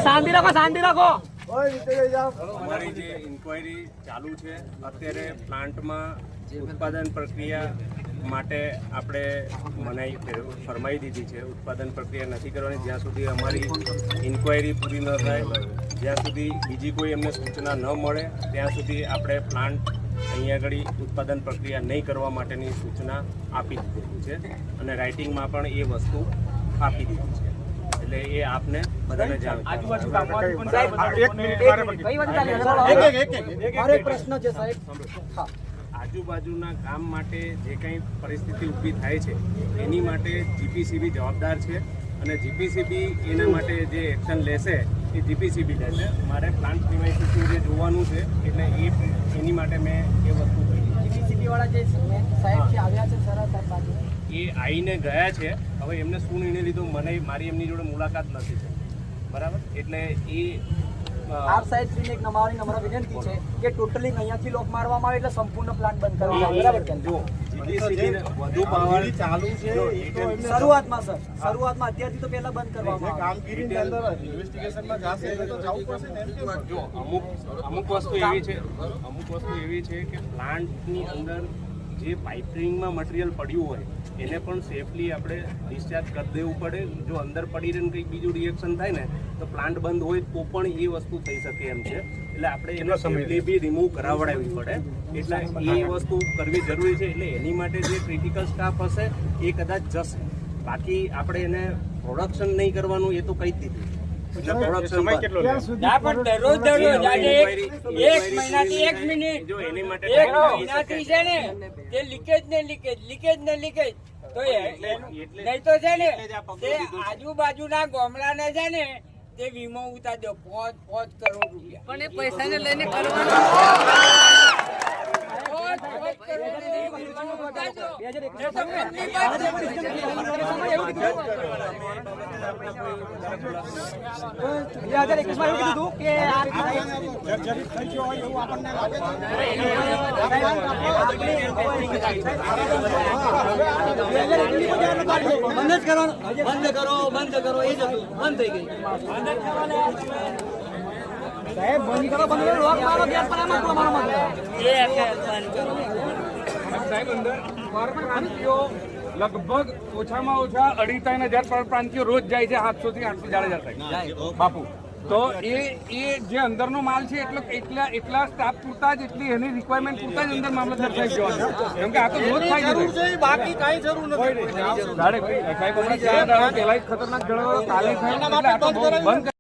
શાંતિ રાખો, શાંતિ રાખો. અમારી જે ઇન્ક્વાયરી ચાલુ છે અત્યારે પ્લાન્ટમાં ઉત્પાદન પ્રક્રિયા માટે આપણે મનાઈ ફરમાઈ દીધી છે. ઉત્પાદન પ્રક્રિયા નથી કરવાની જ્યાં સુધી અમારી ઇન્ક્વાયરી પૂરી ન થાય, જ્યાં સુધી બીજી કોઈ એમને સૂચના ન મળે ત્યાં સુધી આપણે પ્લાન્ટ અહીંયા આગળ ઉત્પાદન પ્રક્રિયા નહીં કરવા માટેની સૂચના આપી દીધી છે અને રાઇટિંગમાં પણ એ વસ્તુ આપી દીધી છે. એટલે એ આપને બધાને જાણ. આજુબાજુના કામ માટે જે કંઈ પરિસ્થિતિ ઊભી થાય છે એની માટે જીપીસીબી જવાબદાર છે અને જીપીસીબી એના માટે જે એક્શન લેશે એ જીપીસીબી લેશે. મારે પ્લાન્ટ પ્રિમાઇસીસનું જે જોવાનું છે એટલે એની માટે મેં એ વસ્તુ કરી. જીપીસીબી વાળા જે સાહેબ છે આવ્યા છે સર બાજુ એ આવીને ગયા છે. હવે એમને શું નિર્ણય લીધો મારી એમની જોડે મુલાકાત નથી છે, બરાબર. એટલે એ આપ સાહેબ શ્રીને એક નમ્ર વિનંતી છે કે ટોટલી અહીંયાથી લોક મારવામાં આવે એટલે સંપૂર્ણ પ્લાન્ટ બંધ કરવામાં આવે, બરાબર. જો જીપીસીબીને વધુ પાવર ચાલુ છે શરૂઆતમાં સર, શરૂઆતમાં અત્યારથી તો પહેલા બંધ કરવામાં આવે. કામગીરીની અંદર ઇન્વેસ્ટિગેશનમાં જશે એટલે તો જવું પડશે ને. જો અમુક વસ્તુ એવી છે કે પ્લાન્ટની અંદર જે પાઇપિંગમાં મટીરિયલ પડ્યું હોય એને પણ સેફલી આપણે ડિસ્ચાર્જ કરી દેવું પડે. જો અંદર પડી રહીને કંઈક બીજું રિએક્શન થાય ને તો પ્લાન્ટ બંધ હોય તો પણ એ વસ્તુ થઈ શકે એમ છે. એટલે આપણે એને સેફલી બી રિમૂવ કરાવડાવવી પડે. એટલે એ વસ્તુ કરવી જરૂરી છે. એટલે એની માટે જે ક્રિટિકલ સ્ટાફ હશે એ કદાચ જશે. બાકી આપણે એને પ્રોડક્શન નહીં કરવાનું એ તો કહી જ દીધું. સમય કેટલો લે? પણ દરરોજ આજે 1 મહિનાથી 1 મિનિટ જો એની માટે 1 મહિનાથી છે ને તે લીકેજ તો નહીં તો છે ને તે આજુબાજુના ગામડાને છે ને તે વીમો ઉતાર દો 5 કરોડ રૂપિયા. પણ એ પૈસાને લઈને કરવાનું બંધ કરો એ જ હતું, બંધ થઈ ગઈ. સાહેબ બંધ કરો લોક મારો ગેસ પર આમાં મારો સાહેબ અંદર પરપ્રાંતિયો લગભગ ઓછામાં ઓછા 2,500 પરપ્રાંતિયો રોજ જાય છે. 700 થી 800 જાડેજા થાય બાપુ. તો એ જે અંદરનો માલ છે એટલા સ્ટાફ પૂરતા જ એટલી એની રિક્વાયરમેન્ટ પૂરતા જ અંદર મામલતદાર સાહેબ જવાનું. કેમ કે આ તો રોજ થાય છે, બાકી કઈ જરૂર નથી. સાહેબ હમણાં 4 દાડા પહેલા ખતરનાક જણાવો કાલે થાય એટલે આ તો બંધ